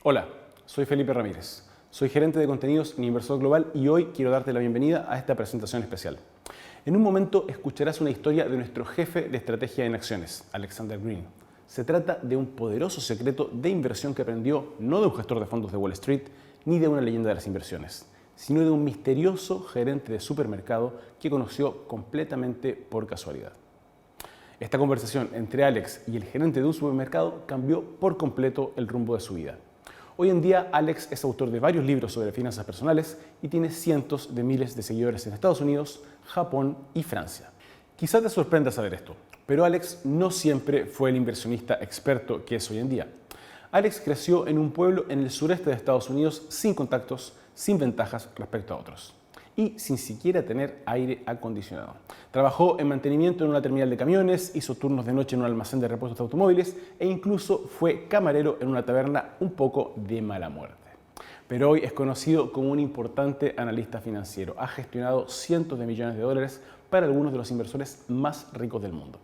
Hola, soy Felipe Ramírez. Soy gerente de contenidos en Inversor Global y hoy quiero darte la bienvenida a esta presentación especial. En un momento escucharás una historia de nuestro jefe de estrategia en acciones, Alexander Green. Se trata de un poderoso secreto de inversión que aprendió no de un gestor de fondos de Wall Street ni de una leyenda de las inversiones, sino de un misterioso gerente de supermercado que conoció completamente por casualidad. Esta conversación entre Alex y el gerente de un supermercado cambió por completo el rumbo de su vida. Hoy en día, Alex es autor de varios libros sobre finanzas personales y tiene cientos de miles de seguidores en Estados Unidos, Japón y Francia. Quizás te sorprenda saber esto, pero Alex no siempre fue el inversionista experto que es hoy en día. Alex creció en un pueblo en el sureste de Estados Unidos sin contactos, sin ventajas respecto a otros y sin siquiera tener aire acondicionado. Trabajó en mantenimiento en una terminal de camiones, hizo turnos de noche en un almacén de repuestos de automóviles e incluso fue camarero en una taberna un poco de mala muerte. Pero hoy es conocido como un importante analista financiero. Ha gestionado cientos de millones de dólares para algunos de los inversores más ricos del mundo.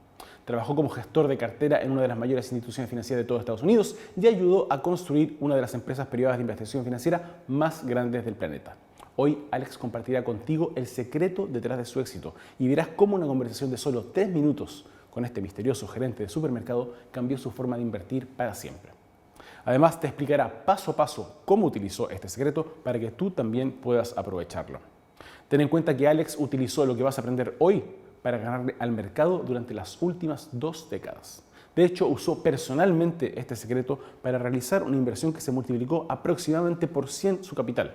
Trabajó como gestor de cartera en una de las mayores instituciones financieras de todo Estados Unidos y ayudó a construir una de las empresas privadas de investigación financiera más grandes del planeta. Hoy Alex compartirá contigo el secreto detrás de su éxito y verás cómo una conversación de solo 3 minutos con este misterioso gerente de supermercado cambió su forma de invertir para siempre. Además, te explicará paso a paso cómo utilizó este secreto para que tú también puedas aprovecharlo. Ten en cuenta que Alex utilizó lo que vas a aprender hoy para ganarle al mercado durante las últimas 2 décadas. De hecho, usó personalmente este secreto para realizar una inversión que se multiplicó aproximadamente por 100 su capital,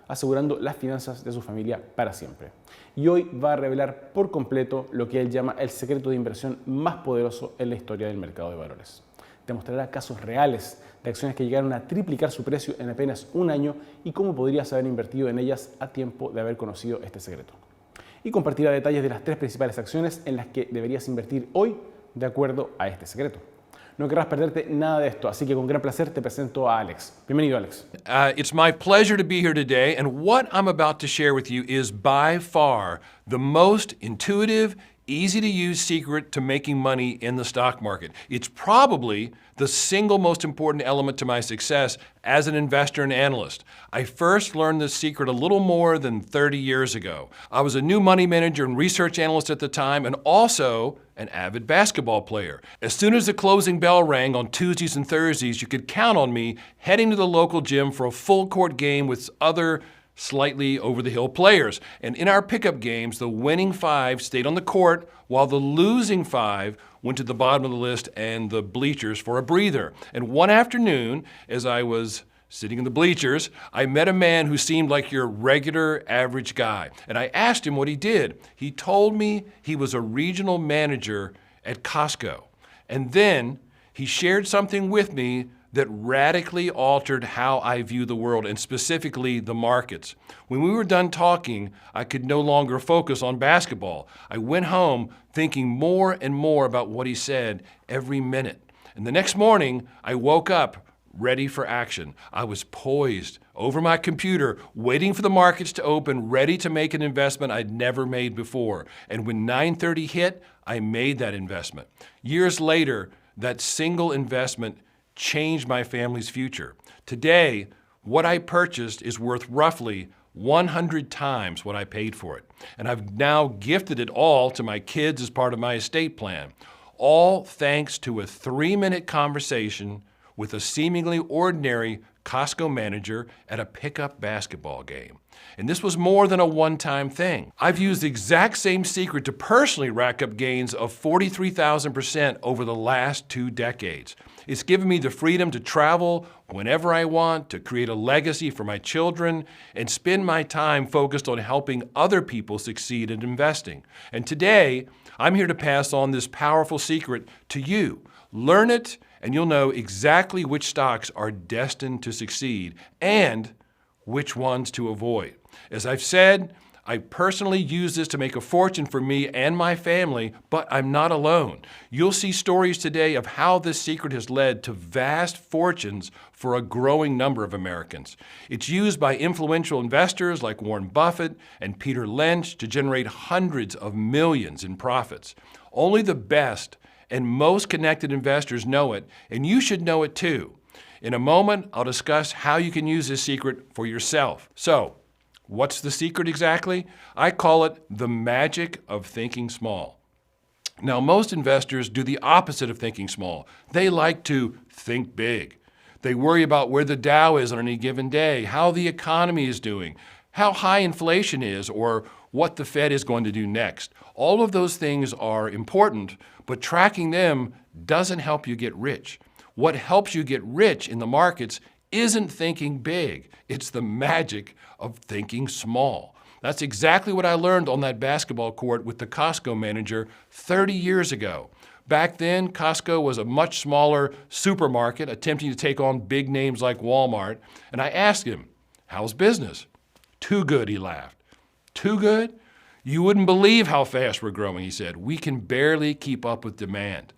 asegurando las finanzas de su familia para siempre. Y hoy va a revelar por completo lo que él llama el secreto de inversión más poderoso en la historia del mercado de valores. Te mostrará casos reales de acciones que llegaron a triplicar su precio en apenas un año y cómo podrías haber invertido en ellas a tiempo de haber conocido este secreto. Y compartirá detalles de las 3 principales acciones en las que deberías invertir hoy de acuerdo a este secreto. No querrás perderte nada de esto, así que con gran placer te presento a Alex. Bienvenido, Alex. It's my pleasure to be here today, and what I'm about to share with you is by far the most intuitive, easy-to-use secret to making money in the stock market. It's probably the single most important element to my success as an investor and analyst. I first learned this secret a little more than 30 years ago. I was a new money manager and research analyst at the time, and also an avid basketball player. As soon as the closing bell rang on Tuesdays and Thursdays, you could count on me heading to the local gym for a full court game with other slightly over-the-hill players. And in our pickup games, the winning 5 stayed on the court while the losing 5 went to the bottom of the list and the bleachers for a breather. And one afternoon, as I was sitting in the bleachers, I met a man who seemed like your regular average guy. And I asked him what he did. He told me he was a regional manager at Costco. And then he shared something with me that radically altered how I view the world, and specifically the markets. When we were done talking, I could no longer focus on basketball. I went home thinking more and more about what he said every minute. And the next morning, I woke up ready for action. I was poised over my computer, waiting for the markets to open, ready to make an investment I'd never made before. And when 9:30 hit, I made that investment. Years later, that single investment changed my family's future. Today, what I purchased is worth roughly 100 times what I paid for it. And I've now gifted it all to my kids as part of my estate plan. All thanks to a 3-minute conversation with a seemingly ordinary Costco manager at a pickup basketball game. And this was more than a one-time thing. I've used the exact same secret to personally rack up gains of 43,000% over the last 2 decades. It's given me the freedom to travel whenever I want, to create a legacy for my children, and spend my time focused on helping other people succeed in investing. And today, I'm here to pass on this powerful secret to you. Learn it, and you'll know exactly which stocks are destined to succeed and which ones to avoid. As I've said, I personally use this to make a fortune for me and my family, but I'm not alone. You'll see stories today of how this secret has led to vast fortunes for a growing number of Americans. It's used by influential investors like Warren Buffett and Peter Lynch to generate hundreds of millions in profits. Only the best and most connected investors know it, and you should know it too. In a moment, I'll discuss how you can use this secret for yourself. So, what's the secret exactly? I call it the magic of thinking small. Now, most investors do the opposite of thinking small. They like to think big. They worry about where the Dow is on any given day, how the economy is doing, how high inflation is, or what the Fed is going to do next. All of those things are important, but tracking them doesn't help you get rich. What helps you get rich in the markets isn't thinking big. It's the magic of thinking small. That's exactly what I learned on that basketball court with the Costco manager 30 years ago. Back then, Costco was a much smaller supermarket attempting to take on big names like Walmart. And I asked him, "How's business?" "Too good," he laughed. "Too good? You wouldn't believe how fast we're growing," he said. "We can barely keep up with demand."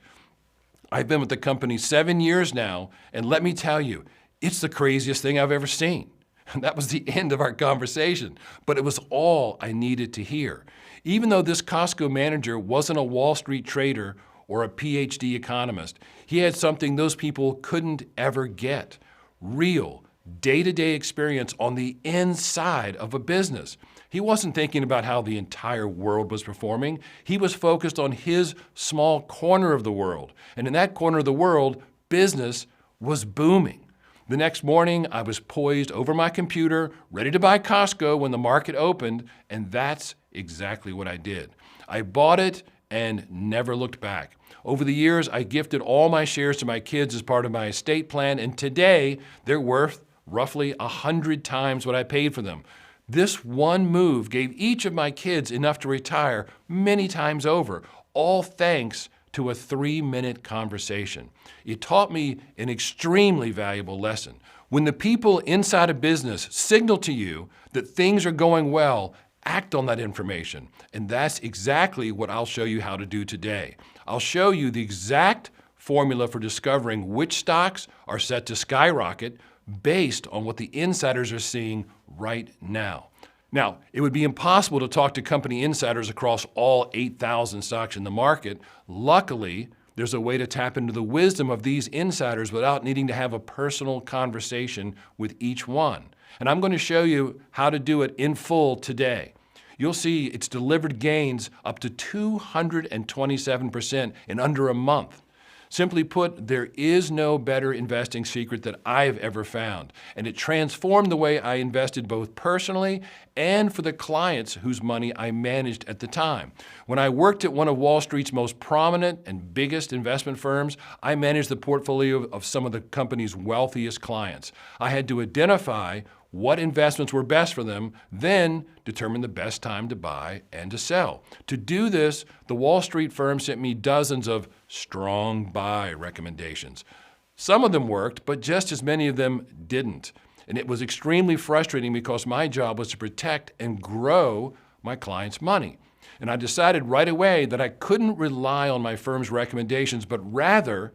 I've been with the company 7 years now, and let me tell you, it's the craziest thing I've ever seen. And that was the end of our conversation, but it was all I needed to hear. Even though this Costco manager wasn't a Wall Street trader or a PhD economist, he had something those people couldn't ever get: real, day-to-day experience on the inside of a business. He wasn't thinking about how the entire world was performing. He was focused on his small corner of the world. And in that corner of the world, business was booming. The next morning, I was poised over my computer, ready to buy Costco when the market opened, and that's exactly what I did. I bought it and never looked back. Over the years, I gifted all my shares to my kids as part of my estate plan, and today they're worth roughly 100 times what I paid for them. This one move gave each of my kids enough to retire many times over, all thanks to a 3-minute conversation. It taught me an extremely valuable lesson. When the people inside a business signal to you that things are going well, act on that information. And that's exactly what I'll show you how to do today. I'll show you the exact formula for discovering which stocks are set to skyrocket based on what the insiders are seeing right now. Now, it would be impossible to talk to company insiders across all 8,000 stocks in the market. Luckily, there's a way to tap into the wisdom of these insiders without needing to have a personal conversation with each one. And I'm going to show you how to do it in full today. You'll see it's delivered gains up to 227% in under a month. Simply put, there is no better investing secret that I've ever found, and it transformed the way I invested both personally and for the clients whose money I managed at the time. When I worked at one of Wall Street's most prominent and biggest investment firms, I managed the portfolio of some of the company's wealthiest clients. I had to identify what investments were best for them, then determine the best time to buy and to sell. To do this, the Wall Street firm sent me dozens of strong buy recommendations. Some of them worked, but just as many of them didn't. And it was extremely frustrating because my job was to protect and grow my clients' money. And I decided right away that I couldn't rely on my firm's recommendations, but rather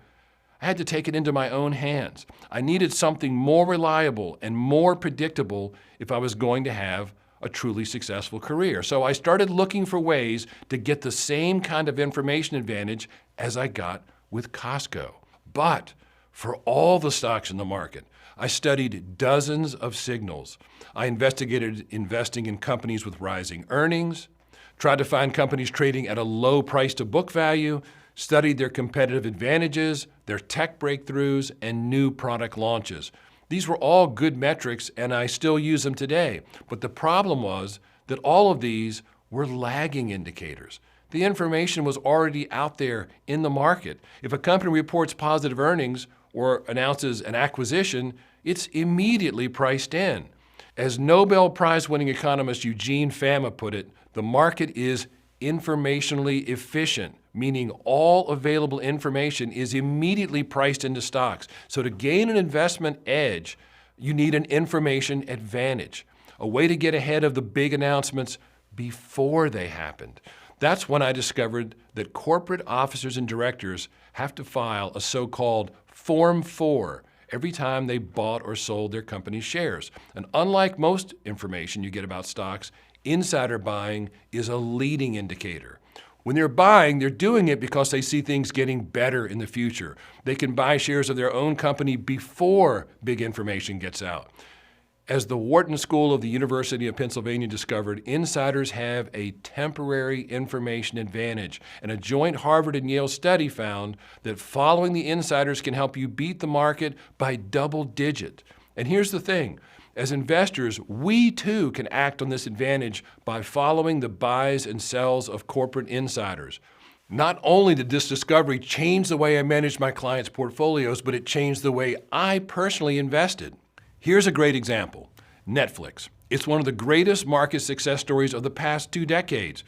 I had to take it into my own hands. I needed something more reliable and more predictable if I was going to have a truly successful career. So I started looking for ways to get the same kind of information advantage as I got with Costco. But for all the stocks in the market, I studied dozens of signals. I investigated investing in companies with rising earnings, tried to find companies trading at a low price to book value, studied their competitive advantages, their tech breakthroughs, and new product launches. These were all good metrics, and I still use them today. But the problem was that all of these were lagging indicators. The information was already out there in the market. If a company reports positive earnings or announces an acquisition, it's immediately priced in. As Nobel Prize-winning economist 𝗍𝗏 put it, the market is informationally efficient, meaning all available information is immediately priced into stocks. So to gain an investment edge, you need an information advantage, a way to get ahead of the big announcements before they happened. That's when I discovered that corporate officers and directors have to file a so-called Form 4 every time they bought or sold their company's shares. And unlike most information you get about stocks, insider buying is a leading indicator. When they're buying, they're doing it because they see things getting better in the future. They can buy shares of their own company before big information gets out. As the Wharton School of the University of Pennsylvania discovered, insiders have a temporary information advantage, and a joint Harvard and Yale study found that following the insiders can help you beat the market by double digit. And here's the thing. As investors, we too can act on this advantage by following the buys and sells of corporate insiders. Not only did this discovery change the way I managed my clients' portfolios, but it changed the way I personally invested. Here's a great example, Netflix. It's one of the greatest market success stories of the past 2 decades.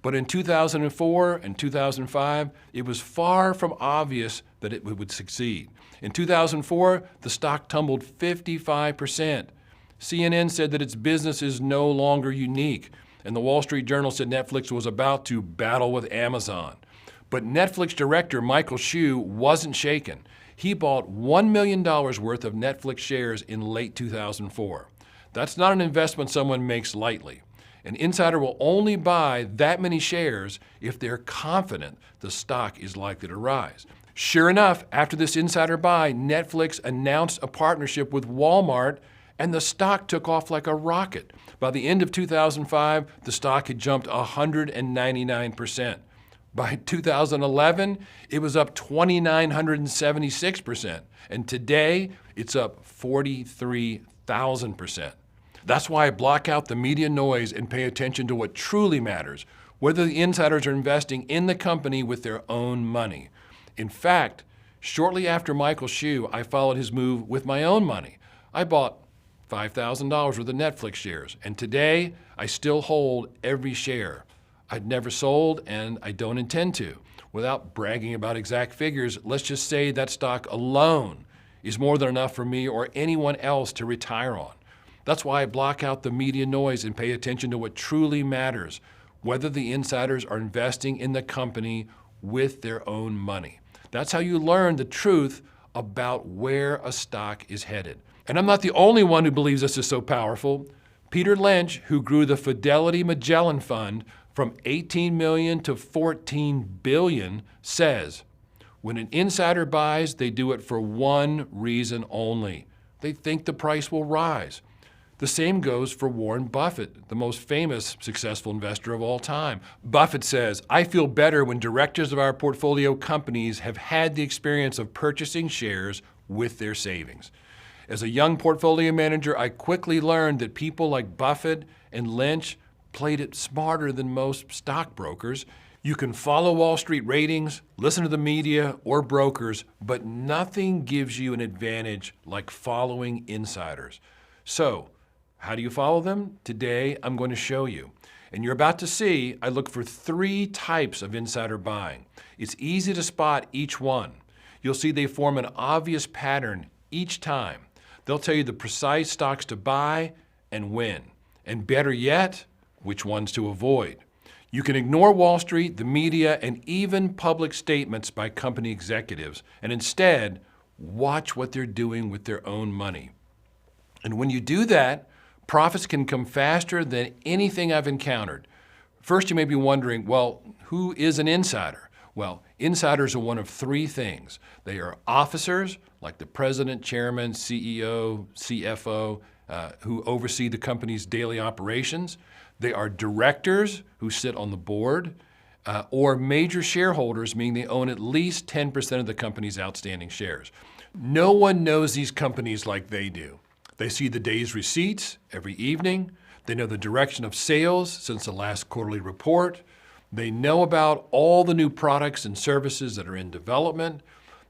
But in 2004 and 2005, it was far from obvious that it would succeed. In 2004, the stock tumbled 55%. CNN said that its business is no longer unique, and the Wall Street Journal said Netflix was about to battle with Amazon. But Netflix director Michael 𝗍 wasn't shaken. He bought $1 million worth of Netflix shares in late 2004. That's not an investment someone makes lightly. An insider will only buy that many shares if they're confident the stock is likely to rise. Sure enough, after this insider buy, Netflix announced a partnership with Walmart, and the stock took off like a rocket. By the end of 2005, the stock had jumped 199%. By 2011, it was up 2,976%. And today, it's up 43,000%. That's why I block out the media noise and pay attention to what truly matters, whether the insiders are investing in the company with their own money. In fact, shortly after Michael 𝗍, I followed his move with my own money. I bought $5,000 worth of Netflix shares, and today, I still hold every share. I'd never sold, and I don't intend to. Without bragging about exact figures, let's just say that stock alone is more than enough for me or anyone else to retire on. That's why I block out the media noise and pay attention to what truly matters, whether the insiders are investing in the company with their own money. That's how you learn the truth about where a stock is headed. And I'm not the only one who believes this is so powerful. Peter Lynch, who grew the Fidelity Magellan Fund from 18 million to 14 billion, says, when an insider buys, they do it for one reason only. They think the price will rise. The same goes for Warren Buffett, the most famous successful investor of all time. Buffett says, I feel better when directors of our portfolio companies have had the experience of purchasing shares with their savings. As a young portfolio manager, I quickly learned that people like Buffett and Lynch played it smarter than most stockbrokers. You can follow Wall Street ratings, listen to the media or brokers, but nothing gives you an advantage like following insiders. So, how do you follow them? Today, I'm going to show you. And you're about to see, I look for 3 types of insider buying. It's easy to spot each one. You'll see they form an obvious pattern each time. They'll tell you the precise stocks to buy and when. And better yet, which ones to avoid. You can ignore Wall Street, the media, and even public statements by company executives, and instead, watch what they're doing with their own money. And when you do that, profits can come faster than anything I've encountered. First, you may be wondering, well, who is an insider? Well, insiders are one of 3 things. They are officers, like the president, chairman, CEO, CFO, who oversee the company's daily operations. They are directors who sit on the board, or major shareholders, meaning they own at least 10% of the company's outstanding shares. No one knows these companies like they do. They see the day's receipts every evening. They know the direction of sales since the last quarterly report. They know about all the new products and services that are in development.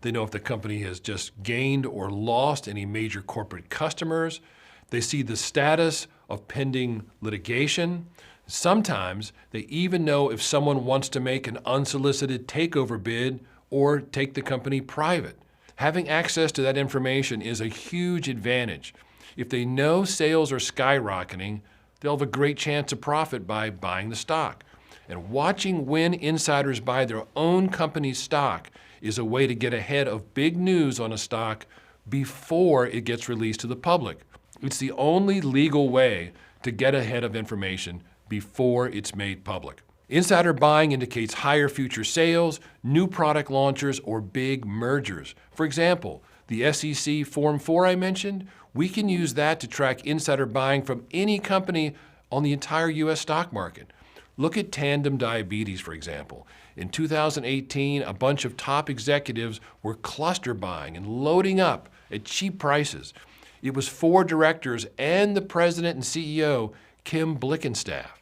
They know if the company has just gained or lost any major corporate customers. They see the status of pending litigation. Sometimes they even know if someone wants to make an unsolicited takeover bid or take the company private. Having access to that information is a huge advantage. If they know sales are skyrocketing, they'll have a great chance to profit by buying the stock. And watching when insiders buy their own company's stock is a way to get ahead of big news on a stock before it gets released to the public. It's the only legal way to get ahead of information before it's made public. Insider buying indicates higher future sales, new product launches, or big mergers. For example, the SEC Form 4 I mentioned, we can use that to track insider buying from any company on the entire U.S. stock market. Look at Tandem Diabetes, for example. In 2018, a bunch of top executives were cluster buying and loading up at cheap prices. It was 4 directors and the president and CEO, Kim Blickenstaff.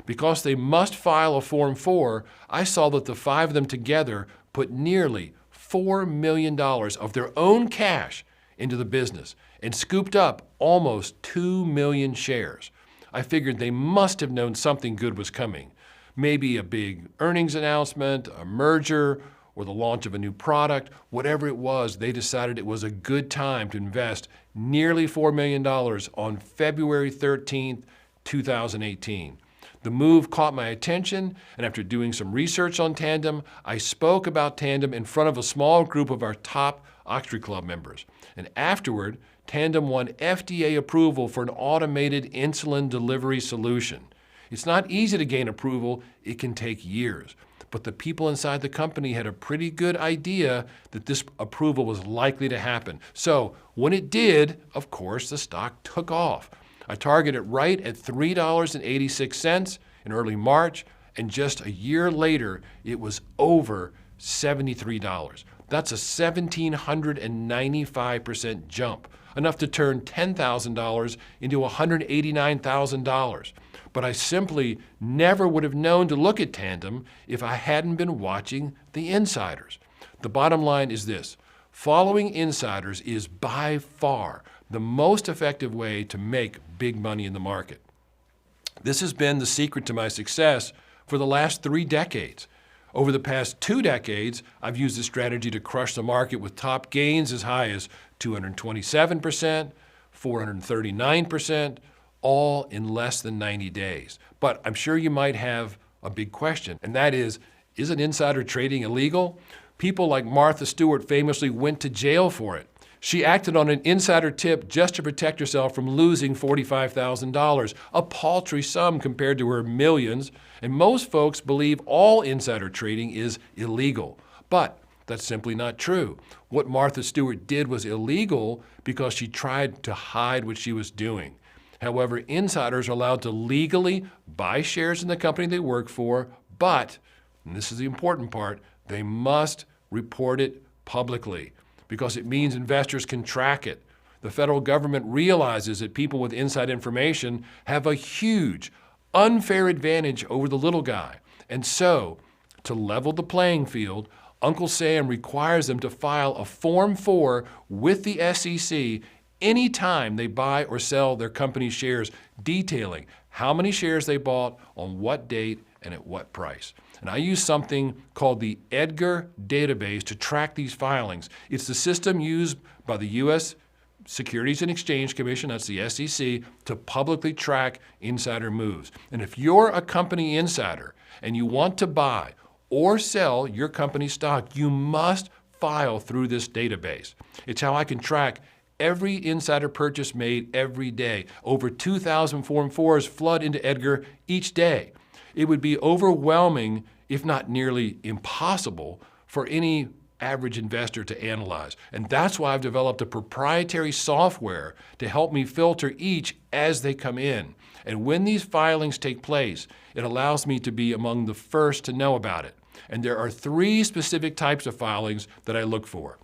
Because they must file a Form 4, I saw that the 5 of them together put nearly $4 million of their own cash into the business and scooped up almost 2 million shares. I figured they must have known something good was coming. Maybe a big earnings announcement, a merger, or the launch of a new product. Whatever it was, they decided it was a good time to invest nearly $4 million on February 13th, 2018. The move caught my attention, and after doing some research on Tandem, I spoke about Tandem in front of a small group of our top Oxford Club members. And afterward, Tandem won FDA approval for an automated insulin delivery solution. It's not easy to gain approval, it can take years. But the people inside the company had a pretty good idea that this approval was likely to happen. So when it did, of course, the stock took off. I targeted right at $3.86 in early March, and just a year later, it was over $73. That's a 1,795% jump, enough to turn $10,000 into $189,000. But I simply never would have known to look at Tandem if I hadn't been watching the insiders. The bottom line is this: following insiders is by far the most effective way to make big money in the market. This has been the secret to my success for the last 3 decades. Over the past 2 decades, I've used this strategy to crush the market with top gains as high as 227%, 439%, all in less than 90 days. But I'm sure you might have a big question, and that isn't insider trading illegal? People like Martha Stewart famously went to jail for it. She acted on an insider tip just to protect herself from losing $45,000, a paltry sum compared to her millions, and most folks believe all insider trading is illegal. But that's simply not true. What Martha Stewart did was illegal because she tried to hide what she was doing. However, insiders are allowed to legally buy shares in the company they work for, but, and this is the important part, they must report it publicly, because it means investors can track it. The federal government realizes that people with inside information have a huge, unfair advantage over the little guy. And so, to level the playing field, Uncle Sam requires them to file a Form 4 with the SEC anytime they buy or sell their company's shares, detailing how many shares they bought, on what date, and at what price. And I use something called the EDGAR database to track these filings. It's the system used by the U.S. Securities and Exchange Commission, that's the SEC, to publicly track insider moves. And if you're a company insider and you want to buy or sell your company's stock, you must file through this database. It's how I can track every insider purchase made every day. Over 2,000 Form 4s flood into EDGAR each day. It would be overwhelming, if not nearly impossible, for any average investor to analyze. And that's why I've developed a proprietary software to help me filter each as they come in. And when these filings take place, it allows me to be among the first to know about it. And there are 3 specific types of filings that I look for.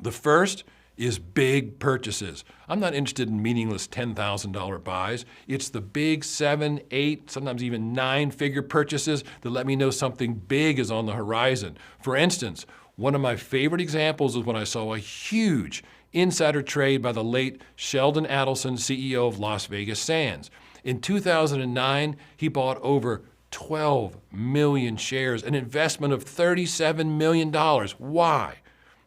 The first is big purchases. I'm not interested in meaningless $10,000 buys. It's the big 7, 8, sometimes even 9-figure purchases that let me know something big is on the horizon. For instance, one of my favorite examples is when I saw a huge insider trade by the late Sheldon Adelson, CEO of Las Vegas Sands. In 2009, he bought over 12 million shares, an investment of $37 million. Why?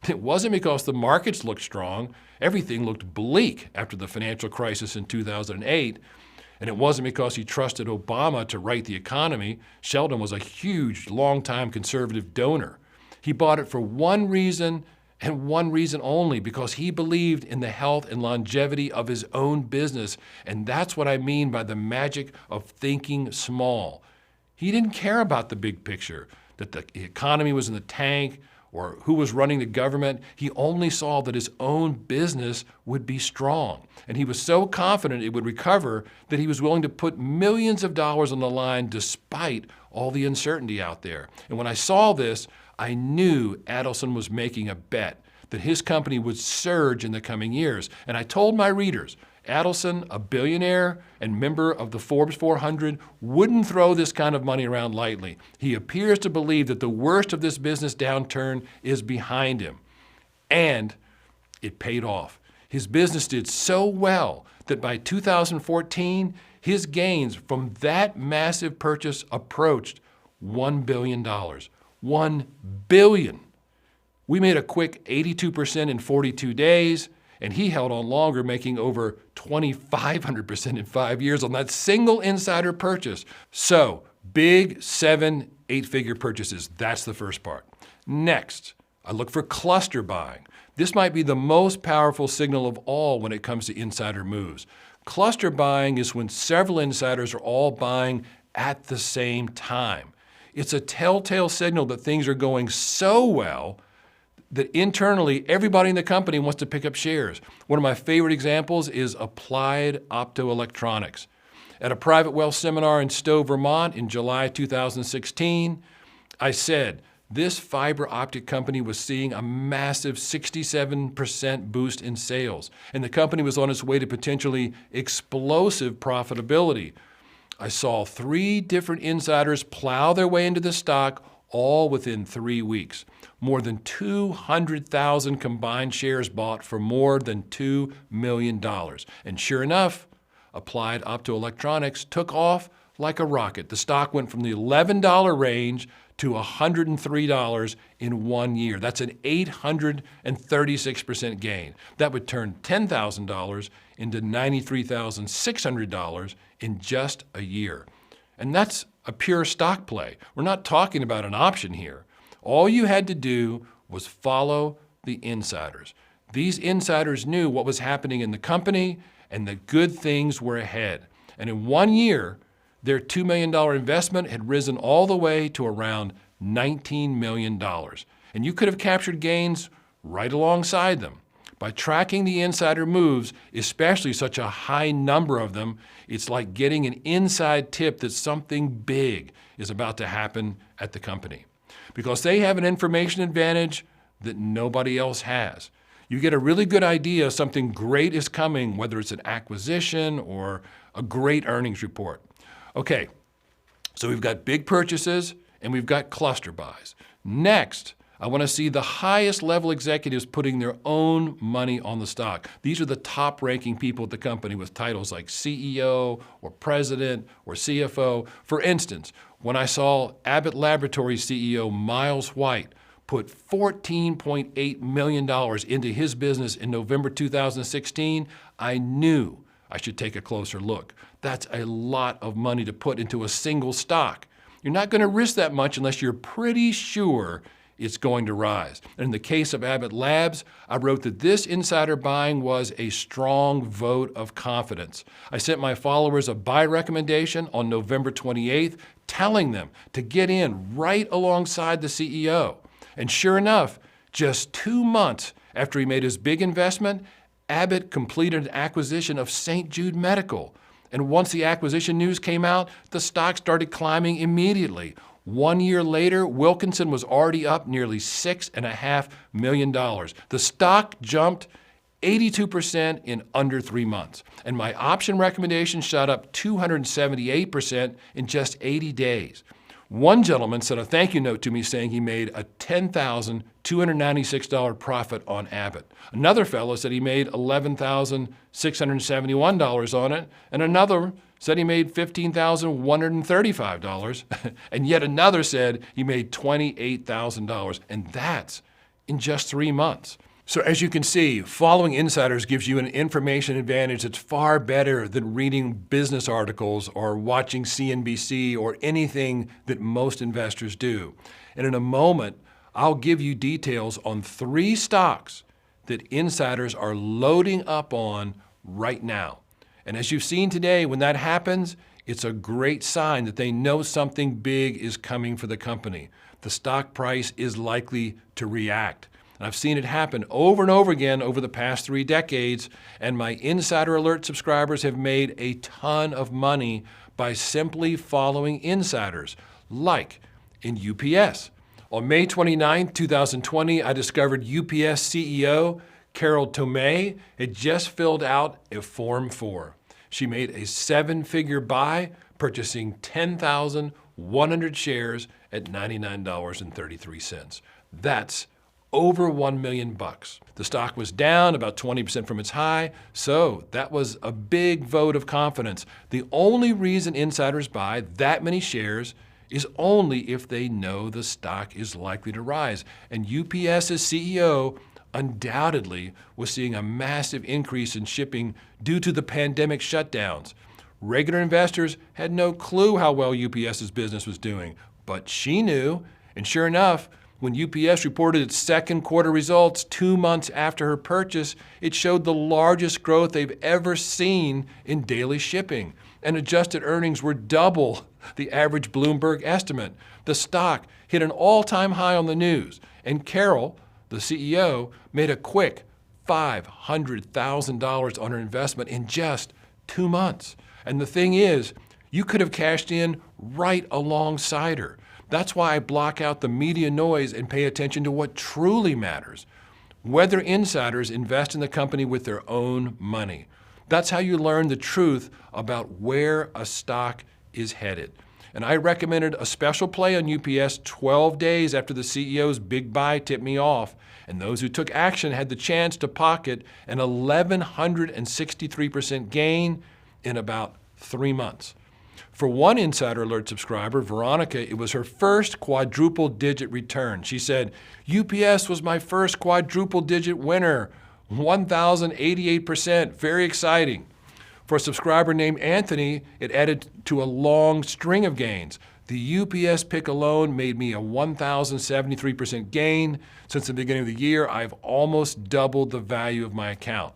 It wasn't because the markets looked strong. Everything looked bleak after the financial crisis in 2008. And it wasn't because he trusted Obama to right the economy. Sheldon was a huge, long-time conservative donor. He bought it for one reason and one reason only, because he believed in the health and longevity of his own business. And that's what I mean by the magic of thinking small. He didn't care about the big picture, that the economy was in the tank or who was running the government. He only saw that his own business would be strong. And he was so confident it would recover that he was willing to put millions of dollars on the line despite all the uncertainty out there. And when I saw this, I knew Adelson was making a bet that his company would surge in the coming years. And I told my readers, Adelson, a billionaire and member of the Forbes 400, wouldn't throw this kind of money around lightly. He appears to believe that the worst of this business downturn is behind him. And it paid off. His business did so well that by 2014, his gains from that massive purchase approached $1 billion. $1 billion. We made a quick 82% in 42 days, and he held on longer, making over 2,500% in 5 years on that single insider purchase. So, big 7, 8-figure purchases, that's the first part. Next, I look for cluster buying. This might be the most powerful signal of all when it comes to insider moves. Cluster buying is when several insiders are all buying at the same time. It's a telltale signal that things are going so well that internally, everybody in the company wants to pick up shares. One of my favorite examples is Applied Optoelectronics. At a private wealth seminar in Stowe, Vermont in July 2016, I said, this fiber optic company was seeing a massive 67% boost in sales, and the company was on its way to potentially explosive profitability. I saw 3 different insiders plow their way into the stock, all within 3 weeks. More than 200,000 combined shares bought for more than $2 million. And sure enough, Applied Optoelectronics took off like a rocket. The stock went from the $11 range to $103 in 1 year. That's an 836% gain. That would turn $10,000 into $93,600 in just a year. And that's a pure stock play. We're not talking about an option here. All you had to do was follow the insiders. These insiders knew what was happening in the company and that good things were ahead. And in 1 year, their $2 million investment had risen all the way to around $19 million. And you could have captured gains right alongside them. By tracking the insider moves, especially such a high number of them, it's like getting an inside tip that something big is about to happen at the company. Because they have an information advantage that nobody else has. You get a really good idea something great is coming, whether it's an acquisition or a great earnings report. Okay, so we've got big purchases and we've got cluster buys. Next, I want to see the highest level executives putting their own money on the stock. These are the top ranking people at the company with titles like CEO or president or CFO. For instance, when I saw Abbott Laboratories CEO Miles White put $14.8 million into his business in November 2016, I knew I should take a closer look. That's a lot of money to put into a single stock. You're not going to risk that much unless you're pretty sure it's going to rise. And in the case of Abbott Labs, I wrote that this insider buying was a strong vote of confidence. I sent my followers a buy recommendation on November 28th, telling them to get in right alongside the CEO. And sure enough, just 2 months after he made his big investment, Abbott completed an acquisition of St. Jude Medical. And once the acquisition news came out, the stock started climbing immediately. 1 year later, Wilkinson was already up nearly $6.5 million. The stock jumped 82% in under 3 months. And my option recommendation shot up 278% in just 80 days. One gentleman sent a thank you note to me saying he made a $10,296 profit on Abbott. Another fellow said he made $11,671 on it, and another said he made $15,135, and yet another said he made $28,000, and that's in just 3 months. So as you can see, following insiders gives you an information advantage that's far better than reading business articles or watching CNBC or anything that most investors do. And in a moment, I'll give you details on 3 stocks that insiders are loading up on right now. And as you've seen today, when that happens, It's a great sign that they know something big is coming for the company. The stock price is likely to react. And I've seen it happen over and over again over the past 3 decades, and my Insider Alert subscribers have made a ton of money by simply following insiders, like in UPS. On May 29, 2020, I discovered UPS CEO 𝗘𝗠𝗣𝗟𝗡 had just filled out a Form 4. She made a 7-figure buy, purchasing 10,100 shares at $99.33. That's over $1 million. The stock was down about 20% from its high, so that was a big vote of confidence. The only reason insiders buy that many shares is only if they know the stock is likely to rise. And UPS's CEO undoubtedly was seeing a massive increase in shipping due to the pandemic shutdowns. Regular investors had no clue how well UPS's business was doing, but she knew, and sure enough, when UPS reported its second quarter results 2 months after her purchase, it showed the largest growth they've ever seen in daily shipping, and adjusted earnings were double the average Bloomberg estimate. The stock hit an all-time high on the news, and Carol, the CEO, made a quick $500,000 on her investment in just 2 months. And the thing is, you could have cashed in right alongside her. That's why I block out the media noise and pay attention to what truly matters. Whether insiders invest in the company with their own money. That's how you learn the truth about where a stock is headed. And I recommended a special play on UPS 12 days after the CEO's big buy tipped me off, and those who took action had the chance to pocket an 1,163% gain in about 3 months. For one Insider Alert subscriber, Veronica, it was her first quadruple-digit return. She said, UPS was my first quadruple-digit winner, 1,088%, very exciting. For a subscriber named Anthony, it added to a long string of gains. The UPS pick alone made me a 1,073% gain. Since the beginning of the year, I've almost doubled the value of my account.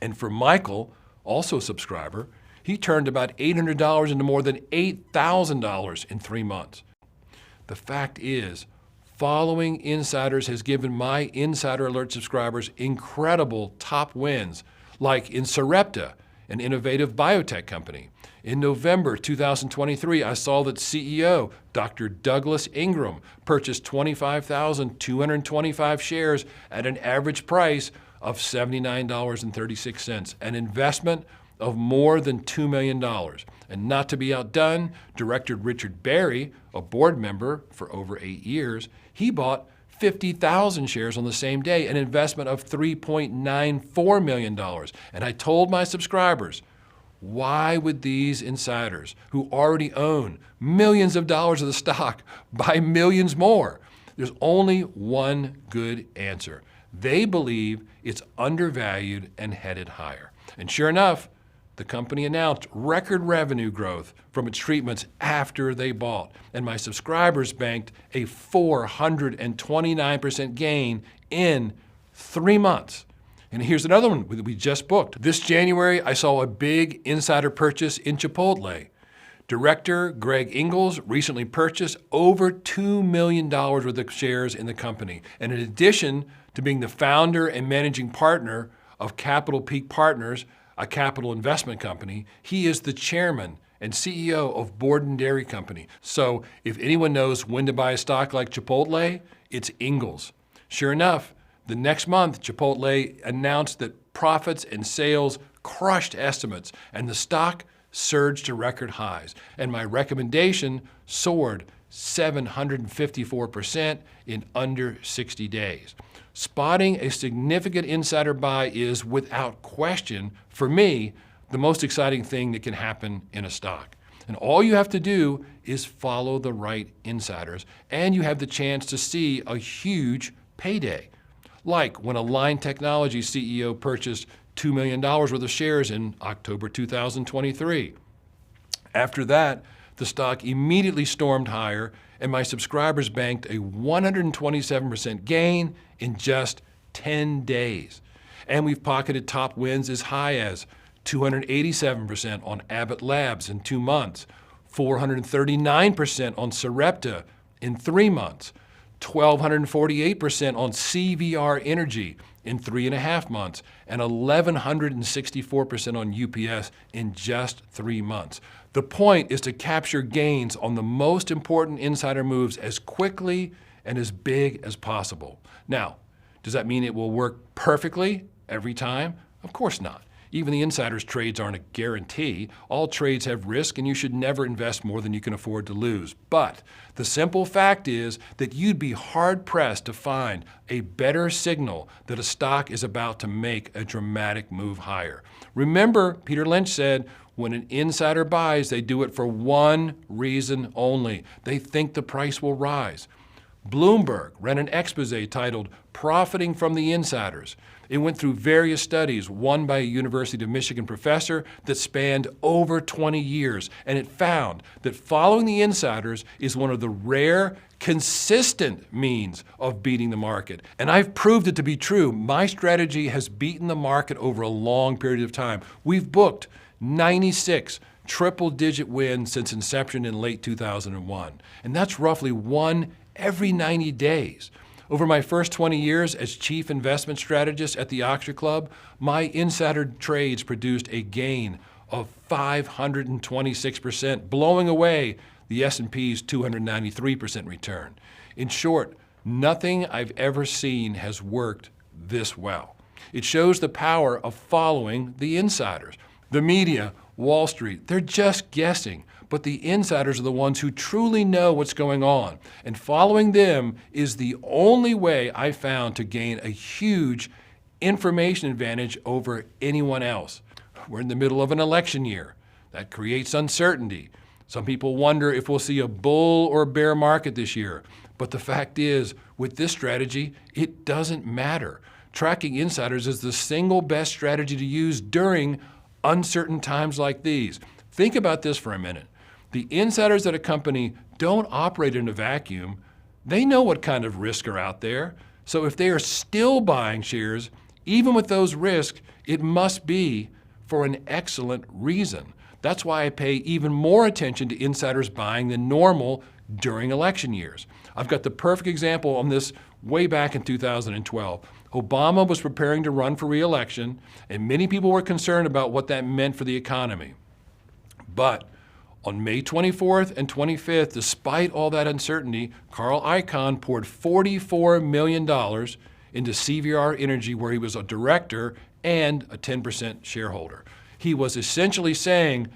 And for Michael, also a subscriber, he turned about $800 into more than $8,000 in 3 months. The fact is, following insiders has given my Insider Alert subscribers incredible top wins, like in Sarepta, an innovative biotech company. In November 2023, I saw that CEO Dr. Douglas Ingram purchased 25,225 shares at an average price of $79.36, an investment of more than $2 million. And not to be outdone, Director Richard Berry, a board member for over 8 years, he bought 50,000 shares on the same day, an investment of $3.94 million. And I told my subscribers, why would these insiders, who already own millions of dollars of the stock, buy millions more? There's only one good answer. They believe it's undervalued and headed higher. And sure enough, the company announced record revenue growth from its treatments after they bought, and my subscribers banked a 429% gain in 3 months. And here's another one that we just booked. This January, I saw a big insider purchase in Chipotle. Director Greg Ingles recently purchased over $2 million worth of shares in the company. And in addition to being the founder and managing partner of Capital Peak Partners, a capital investment company, he is the chairman and CEO of Borden Dairy Company. So if anyone knows when to buy a stock like Chipotle, it's Ingles. Sure enough, the next month, Chipotle announced that profits and sales crushed estimates, and the stock surged to record highs. And my recommendation soared 754% in under 60 days. Spotting a significant insider buy is, without question, for me, the most exciting thing that can happen in a stock. And all you have to do is follow the right insiders, and you have the chance to see a huge payday. Like when Align Technology CEO purchased $2 million worth of shares in October 2023. After that, the stock immediately stormed higher, and my subscribers banked a 127% gain in just 10 days. And we've pocketed top wins as high as 287% on Abbott Labs in 2 months, 439% on Sarepta in 3 months, 1,248% on CVR Energy in 3.5 months, and 1,164% on UPS in just 3 months. The point is to capture gains on the most important insider moves as quickly and as big as possible. Now, does that mean it will work perfectly every time? Of course not. Even the insider's trades aren't a guarantee. All trades have risk, and you should never invest more than you can afford to lose. But the simple fact is that you'd be hard-pressed to find a better signal that a stock is about to make a dramatic move higher. Remember, Peter Lynch said, when an insider buys, they do it for one reason only. They think the price will rise. Bloomberg ran an expose titled Profiting from the Insiders. It went through various studies, one by a University of Michigan professor that spanned over 20 years, and it found that following the insiders is one of the rare, consistent means of beating the market. And I've proved it to be true. My strategy has beaten the market over a long period of time. We've booked 96 triple-digit wins since inception in late 2001, and that's roughly one every 90 days. Over my first 20 years as chief investment strategist at the Oxford Club, my insider trades produced a gain of 526%, blowing away the S&P's 293% return. In short, nothing I've ever seen has worked this well. It shows the power of following the insiders. The media, Wall Street, they're just guessing, but the insiders are the ones who truly know what's going on. And following them is the only way I found to gain a huge information advantage over anyone else. We're in the middle of an election year. That creates uncertainty. Some people wonder if we'll see a bull or bear market this year. But the fact is, with this strategy, it doesn't matter. Tracking insiders is the single best strategy to use during uncertain times like these. Think about this for a minute. The insiders at a company don't operate in a vacuum. They know what kind of risks are out there. So if they are still buying shares, even with those risks, it must be for an excellent reason. That's why I pay even more attention to insiders buying than normal during election years. I've got the perfect example on this way back in 2012. Obama was preparing to run for re-election, and many people were concerned about what that meant for the economy. But on May 24th and 25th, despite all that uncertainty, Carl Icahn poured $44 million into CVR Energy, where he was a director and a 10% shareholder. He was essentially saying,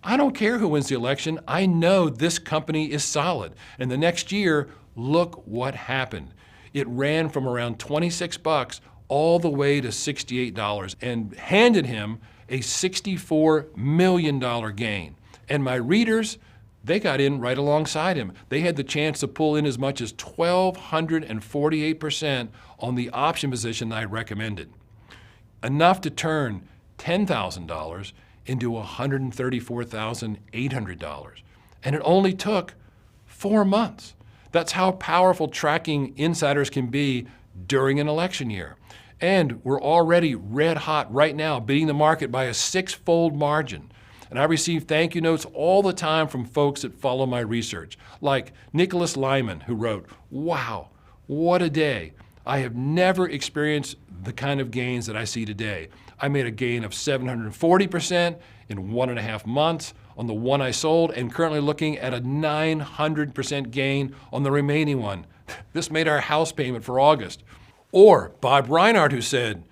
I don't care who wins the election, I know this company is solid. And the next year, look what happened. It ran from around 26 bucks all the way to $68 and handed him a $64 million gain. And my readers, they got in right alongside him. They had the chance to pull in as much as 1,248% on the option position I recommended. Enough to turn $10,000 into $134,800. And it only took 4 months. That's how powerful tracking insiders can be during an election year. And we're already red hot right now, beating the market by a 6-fold margin. And I receive thank you notes all the time from folks that follow my research, like Nicholas Lyman, who wrote, wow, what a day. I have never experienced the kind of gains that I see today. I made a gain of 740% in 1.5 months on the one I sold, and currently looking at a 900% gain on the remaining one. This made our house payment for August. Or Bob Reinhardt, who said,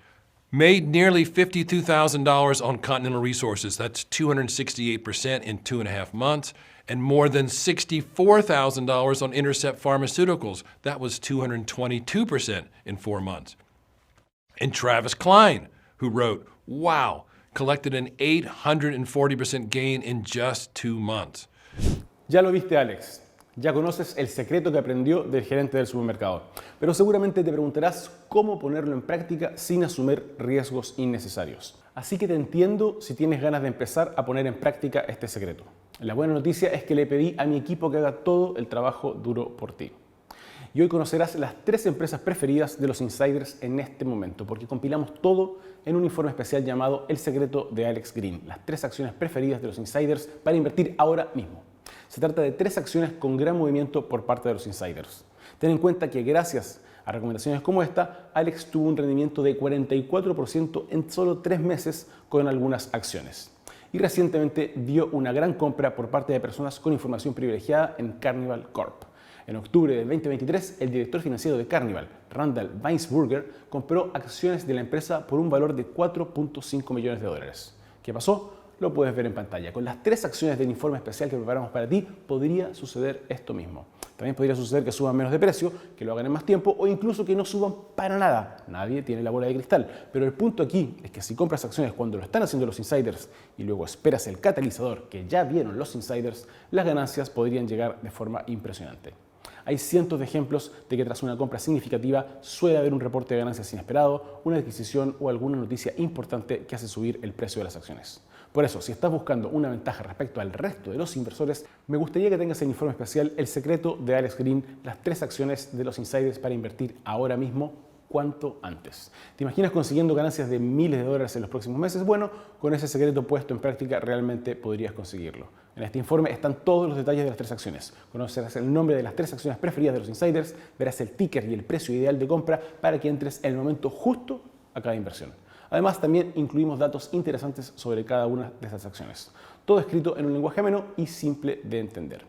made nearly $52,000 on Continental Resources. That's 268% in 2.5 months, and more than $64,000 on Intercept Pharmaceuticals. That was 222% in 4 months. And Travis Klein, who wrote, wow, collected an 840% gain in just 2 months. Ya lo viste, Alex. Ya conoces el secreto que aprendió del gerente del supermercado. Pero seguramente te preguntarás cómo ponerlo en práctica sin asumir riesgos innecesarios. Así que te entiendo si tienes ganas de empezar a poner en práctica este secreto. La buena noticia es que le pedí a mi equipo que haga todo el trabajo duro por ti. Y hoy conocerás las 3 empresas preferidas de los insiders en este momento, porque compilamos todo en un informe especial llamado El secreto de Alex Green, las 3 acciones preferidas de los insiders para invertir ahora mismo. Se trata de 3 acciones con gran movimiento por parte de los insiders. Ten en cuenta que gracias a recomendaciones como esta, Alex tuvo un rendimiento de 44% en solo 3 meses con algunas acciones. Y recientemente dio una gran compra por parte de personas con información privilegiada en Carnival Corp. En octubre del 2023, el director financiero de Carnival, Randall Weinsburger, compró acciones de la empresa por un valor de 4.5 millones de dólares. ¿Qué pasó? Lo puedes ver en pantalla. Con las 3 acciones del informe especial que preparamos para ti, podría suceder esto mismo. También podría suceder que suban menos de precio, que lo hagan en más tiempo o incluso que no suban para nada. Nadie tiene la bola de cristal. Pero el punto aquí es que si compras acciones cuando lo están haciendo los insiders y luego esperas el catalizador que ya vieron los insiders, las ganancias podrían llegar de forma impresionante. Hay cientos de ejemplos de que tras una compra significativa suele haber un reporte de ganancias inesperado, una adquisición o alguna noticia importante que hace subir el precio de las acciones. Por eso, si estás buscando una ventaja respecto al resto de los inversores, me gustaría que tengas el informe especial El secreto de Alex Green, las 3 acciones de los insiders para invertir ahora mismo, cuanto antes. ¿Te imaginas consiguiendo ganancias de miles de dólares en los próximos meses? Bueno, con ese secreto puesto en práctica realmente podrías conseguirlo. En este informe están todos los detalles de las 3 acciones. Conocerás el nombre de las 3 acciones preferidas de los insiders, verás el ticker y el precio ideal de compra para que entres en el momento justo a cada inversión. Además, también incluimos datos interesantes sobre cada una de estas acciones. Todo escrito en un lenguaje ameno y simple de entender.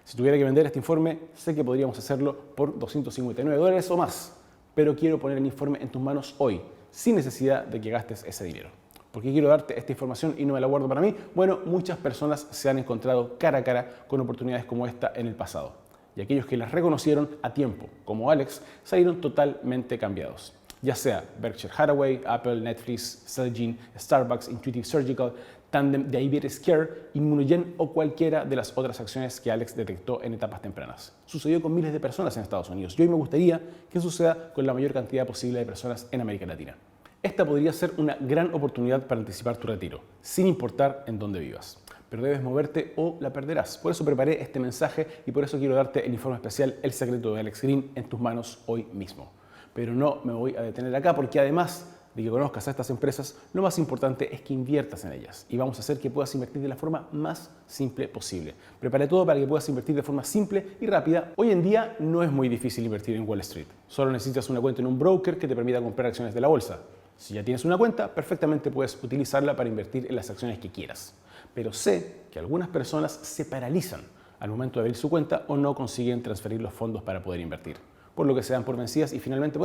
Si tuviera que vender este informe, sé que podríamos hacerlo por $259 o más, pero quiero poner el informe en tus manos hoy, sin necesidad de que gastes ese dinero. ¿Por qué quiero darte esta información y no me la guardo para mí? Bueno, muchas personas se han encontrado cara a cara con oportunidades como esta en el pasado. Y aquellos que las reconocieron a tiempo, como Alex, salieron totalmente cambiados. Ya sea Berkshire Hathaway, Apple, Netflix, Celgene, Starbucks, Intuitive Surgical, Tandem, Diabetes Care, Immunogen o cualquiera de las otras acciones que Alex detectó en etapas tempranas. Sucedió con miles de personas en Estados Unidos y hoy me gustaría que suceda con la mayor cantidad posible de personas en América Latina. Esta podría ser una gran oportunidad para anticipar tu retiro, sin importar en dónde vivas. Pero debes moverte o la perderás. Por eso preparé este mensaje y por eso quiero darte el informe especial El secreto de Alex Green en tus manos hoy mismo. Pero no me voy a detener acá porque además de que conozcas a estas empresas, lo más importante es que inviertas en ellas y vamos a hacer que puedas invertir de la forma más simple posible. Preparé todo para que puedas invertir de forma simple y rápida. Hoy en día no es muy difícil invertir en Wall Street. Solo necesitas una cuenta en un broker que te permita comprar acciones de la bolsa. Si ya tienes una cuenta, perfectamente puedes utilizarla para invertir en las acciones que quieras. Pero sé que algunas personas se paralizan al momento de abrir su cuenta o no consiguen transferir los fondos para poder invertir, por lo que se dan por vencidas y finalmente,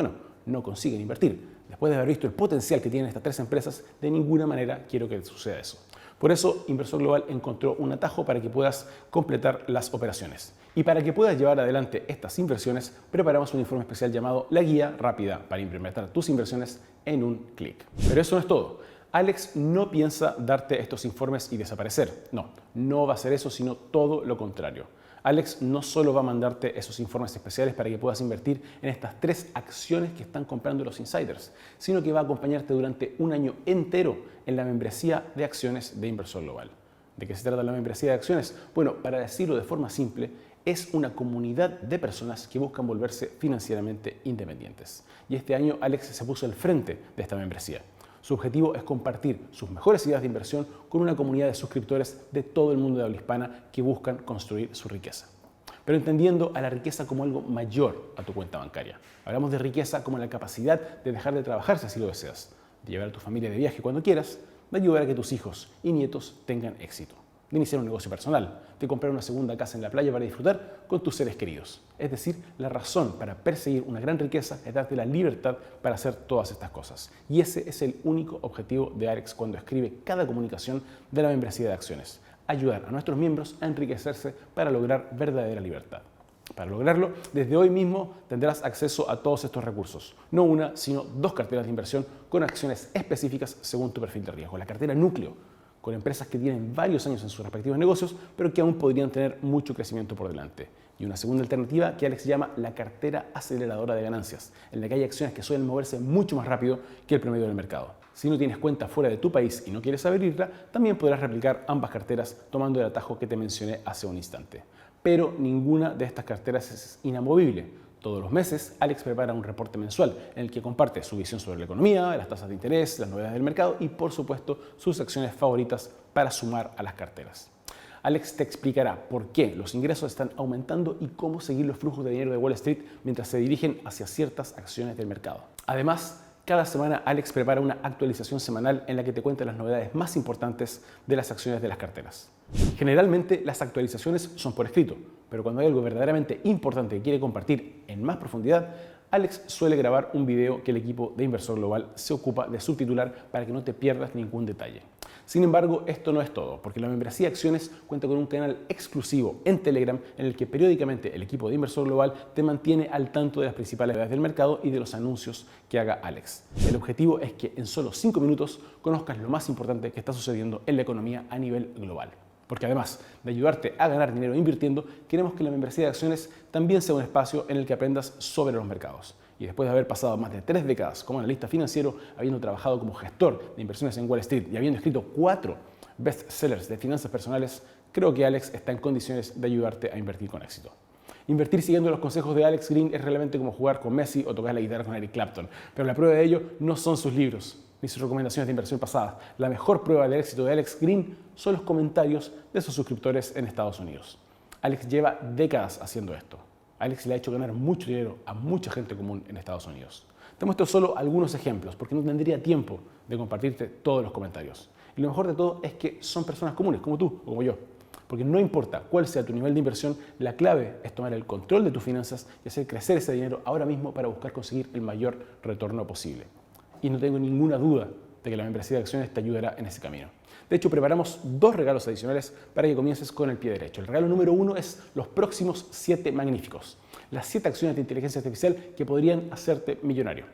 no consiguen invertir. Después de haber visto el potencial que tienen estas 3 empresas, de ninguna manera quiero que suceda eso. Por eso, Inversor Global encontró un atajo para que puedas completar las operaciones. Y para que puedas llevar adelante estas inversiones, preparamos un informe especial llamado La Guía Rápida para implementar tus inversiones en un clic. Pero eso no es todo. Alex no piensa darte estos informes y desaparecer. No va a hacer eso, sino todo lo contrario. Alex no solo va a mandarte esos informes especiales para que puedas invertir en estas 3 acciones que están comprando los insiders, sino que va a acompañarte durante un año entero en la membresía de acciones de Inversor Global. ¿De qué se trata la membresía de acciones? Bueno, para decirlo de forma simple, es una comunidad de personas que buscan volverse financieramente independientes. Y este año Alex se puso al frente de esta membresía. Su objetivo es compartir sus mejores ideas de inversión con una comunidad de suscriptores de todo el mundo de habla hispana que buscan construir su riqueza. Pero entendiendo a la riqueza como algo mayor a tu cuenta bancaria. Hablamos de riqueza como la capacidad de dejar de trabajar si así lo deseas, de llevar a tu familia de viaje cuando quieras, de ayudar a que tus hijos y nietos tengan éxito, de iniciar un negocio personal, de comprar una segunda casa en la playa para disfrutar con tus seres queridos. Es decir, la razón para perseguir una gran riqueza es darte la libertad para hacer todas estas cosas. Y ese es el único objetivo de Alex cuando escribe cada comunicación de la membresía de acciones: ayudar a nuestros miembros a enriquecerse para lograr verdadera libertad. Para lograrlo, desde hoy mismo tendrás acceso a todos estos recursos. No una, sino 2 carteras de inversión con acciones específicas según tu perfil de riesgo. La cartera núcleo, con empresas que tienen varios años en sus respectivos negocios, pero que aún podrían tener mucho crecimiento por delante. Y una segunda alternativa que Alex llama la cartera aceleradora de ganancias, en la que hay acciones que suelen moverse mucho más rápido que el promedio del mercado. Si no tienes cuenta fuera de tu país y no quieres abrirla, también podrás replicar ambas carteras tomando el atajo que te mencioné hace un instante. Pero ninguna de estas carteras es inamovible. Todos los meses, Alex prepara un reporte mensual en el que comparte su visión sobre la economía, las tasas de interés, las novedades del mercado y, por supuesto, sus acciones favoritas para sumar a las carteras. Alex te explicará por qué los ingresos están aumentando y cómo seguir los flujos de dinero de Wall Street mientras se dirigen hacia ciertas acciones del mercado. Además, cada semana Alex prepara una actualización semanal en la que te cuenta las novedades más importantes de las acciones de las carteras. Generalmente las actualizaciones son por escrito, pero cuando hay algo verdaderamente importante que quiere compartir en más profundidad, Alex suele grabar un video que el equipo de Inversor Global se ocupa de subtitular para que no te pierdas ningún detalle. Sin embargo, esto no es todo, porque la membresía de acciones cuenta con un canal exclusivo en Telegram en el que periódicamente el equipo de Inversor Global te mantiene al tanto de las principales novedades del mercado y de los anuncios que haga Alex. El objetivo es que en solo 5 minutos conozcas lo más importante que está sucediendo en la economía a nivel global. Porque además de ayudarte a ganar dinero invirtiendo, queremos que la membresía de acciones también sea un espacio en el que aprendas sobre los mercados. Y después de haber pasado más de 3 décadas como analista financiero, habiendo trabajado como gestor de inversiones en Wall Street y habiendo escrito 4 bestsellers de finanzas personales, creo que Alex está en condiciones de ayudarte a invertir con éxito. Invertir siguiendo los consejos de Alex Green es realmente como jugar con Messi o tocar la guitarra con Eric Clapton, pero la prueba de ello no son sus libros ni sus recomendaciones de inversión pasadas. La mejor prueba del éxito de Alex Green son los comentarios de sus suscriptores en Estados Unidos. Alex lleva décadas haciendo esto. Alex le ha hecho ganar mucho dinero a mucha gente común en Estados Unidos. Te muestro solo algunos ejemplos porque no tendría tiempo de compartirte todos los comentarios. Y lo mejor de todo es que son personas comunes, como tú o como yo. Porque no importa cuál sea tu nivel de inversión, la clave es tomar el control de tus finanzas y hacer crecer ese dinero ahora mismo para buscar conseguir el mayor retorno posible. Y no tengo ninguna duda de que la membresía de acciones te ayudará en ese camino. De hecho, preparamos 2 regalos adicionales para que comiences con el pie derecho. El regalo número 1 es los próximos 7 magníficos. Las 7 acciones de inteligencia artificial que podrían hacerte millonario.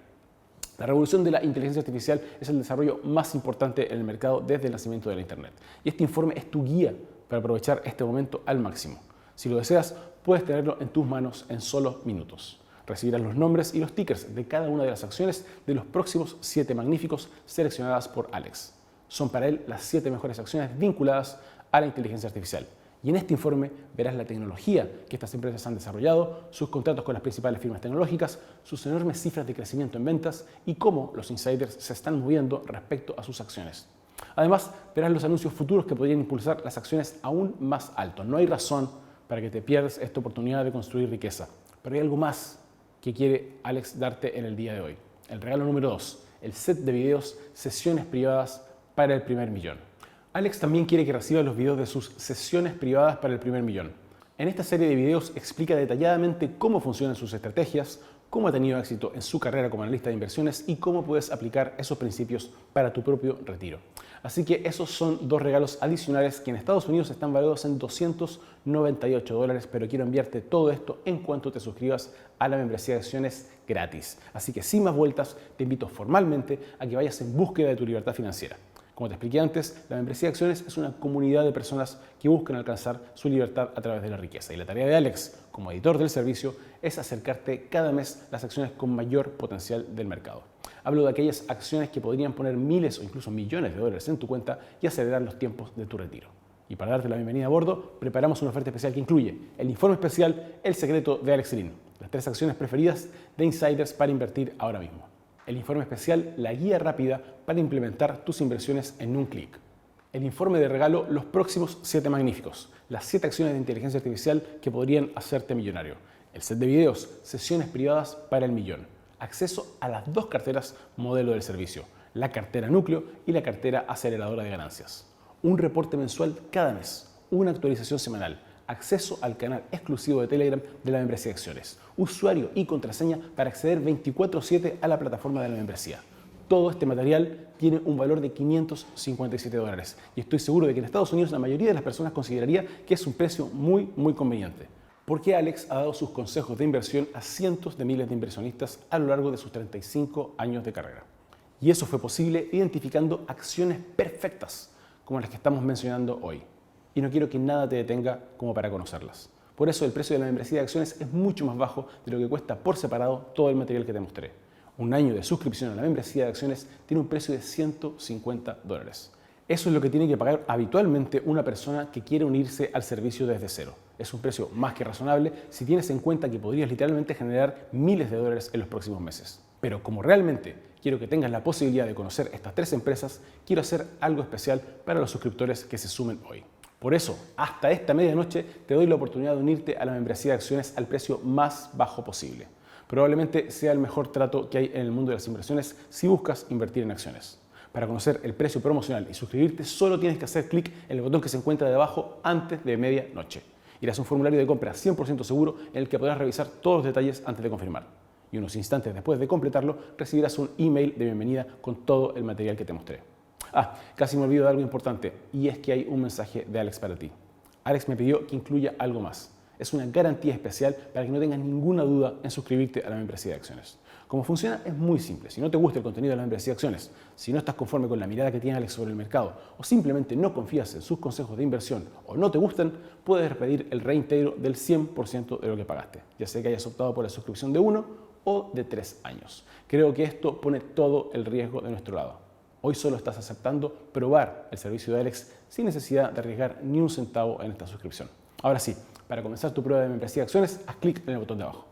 La revolución de la inteligencia artificial es el desarrollo más importante en el mercado desde el nacimiento de la Internet. Y este informe es tu guía para aprovechar este momento al máximo. Si lo deseas, puedes tenerlo en tus manos en solo minutos. Recibirás los nombres y los tickers de cada una de las acciones de los próximos 7 magníficos seleccionadas por Alex. Son para él las 7 mejores acciones vinculadas a la inteligencia artificial. Y en este informe verás la tecnología que estas empresas han desarrollado, sus contratos con las principales firmas tecnológicas, sus enormes cifras de crecimiento en ventas y cómo los insiders se están moviendo respecto a sus acciones. Además, verás los anuncios futuros que podrían impulsar las acciones aún más alto. No hay razón para que te pierdas esta oportunidad de construir riqueza. Pero hay algo más que quiere Alex darte en el día de hoy. El regalo número 2, el set de videos Sesiones Privadas para el primer millón. Alex también quiere que recibas los videos de sus sesiones privadas para el primer millón. En esta serie de videos explica detalladamente cómo funcionan sus estrategias, cómo ha tenido éxito en su carrera como analista de inversiones y cómo puedes aplicar esos principios para tu propio retiro. Así que esos son 2 regalos adicionales que en Estados Unidos están valuados en $298, pero quiero enviarte todo esto en cuanto te suscribas a la membresía de acciones gratis. Así que sin más vueltas, te invito formalmente a que vayas en búsqueda de tu libertad financiera. Como te expliqué antes, la membresía de acciones es una comunidad de personas que buscan alcanzar su libertad a través de la riqueza. Y la tarea de Alex, como editor del servicio, es acercarte cada mes las acciones con mayor potencial del mercado. Hablo de aquellas acciones que podrían poner miles o incluso millones de dólares en tu cuenta y acelerar los tiempos de tu retiro. Y para darte la bienvenida a bordo, preparamos una oferta especial que incluye el informe especial El secreto de Alex Green, las 3 acciones preferidas de insiders para invertir ahora mismo. El informe especial La guía rápida para implementar tus inversiones en un clic. El informe de regalo Los próximos 7 magníficos, las 7 acciones de inteligencia artificial que podrían hacerte millonario. El set de videos Sesiones privadas para el millón. Acceso a las 2 carteras modelo del servicio, la cartera núcleo y la cartera aceleradora de ganancias. Un reporte mensual cada mes, una actualización semanal, acceso al canal exclusivo de Telegram de la membresía de acciones, usuario y contraseña para acceder 24/7 a la plataforma de la membresía. Todo este material tiene un valor de $557 y estoy seguro de que en Estados Unidos la mayoría de las personas consideraría que es un precio muy conveniente. Porque Alex ha dado sus consejos de inversión a cientos de miles de inversionistas a lo largo de sus 35 años de carrera. Y eso fue posible identificando acciones perfectas como las que estamos mencionando hoy. Y no quiero que nada te detenga como para conocerlas. Por eso el precio de la membresía de acciones es mucho más bajo de lo que cuesta por separado todo el material que te mostré. Un año de suscripción a la membresía de acciones tiene un precio de $150. Eso es lo que tiene que pagar habitualmente una persona que quiere unirse al servicio desde cero. Es un precio más que razonable si tienes en cuenta que podrías literalmente generar miles de dólares en los próximos meses. Pero como realmente quiero que tengas la posibilidad de conocer estas 3 empresas, quiero hacer algo especial para los suscriptores que se sumen hoy. Por eso, hasta esta medianoche te doy la oportunidad de unirte a la membresía de acciones al precio más bajo posible. Probablemente sea el mejor trato que hay en el mundo de las inversiones si buscas invertir en acciones. Para conocer el precio promocional y suscribirte, solo tienes que hacer clic en el botón que se encuentra debajo antes de medianoche. Irás a un formulario de compra 100% seguro en el que podrás revisar todos los detalles antes de confirmar. Y unos instantes después de completarlo, recibirás un email de bienvenida con todo el material que te mostré. Casi me olvido de algo importante, y es que hay un mensaje de Alex para ti. Alex me pidió que incluya algo más. Es una garantía especial para que no tengas ninguna duda en suscribirte a la membresía de acciones. Cómo funciona es muy simple. Si no te gusta el contenido de la membresía de acciones, si no estás conforme con la mirada que tiene Alex sobre el mercado, o simplemente no confías en sus consejos de inversión o no te gustan, puedes pedir el reintegro del 100% de lo que pagaste, ya sea que hayas optado por la suscripción de 1 o de 3 años. Creo que esto pone todo el riesgo de nuestro lado. Hoy solo estás aceptando probar el servicio de Alex sin necesidad de arriesgar ni un centavo en esta suscripción. Ahora sí, para comenzar tu prueba de membresía de acciones, haz clic en el botón de abajo.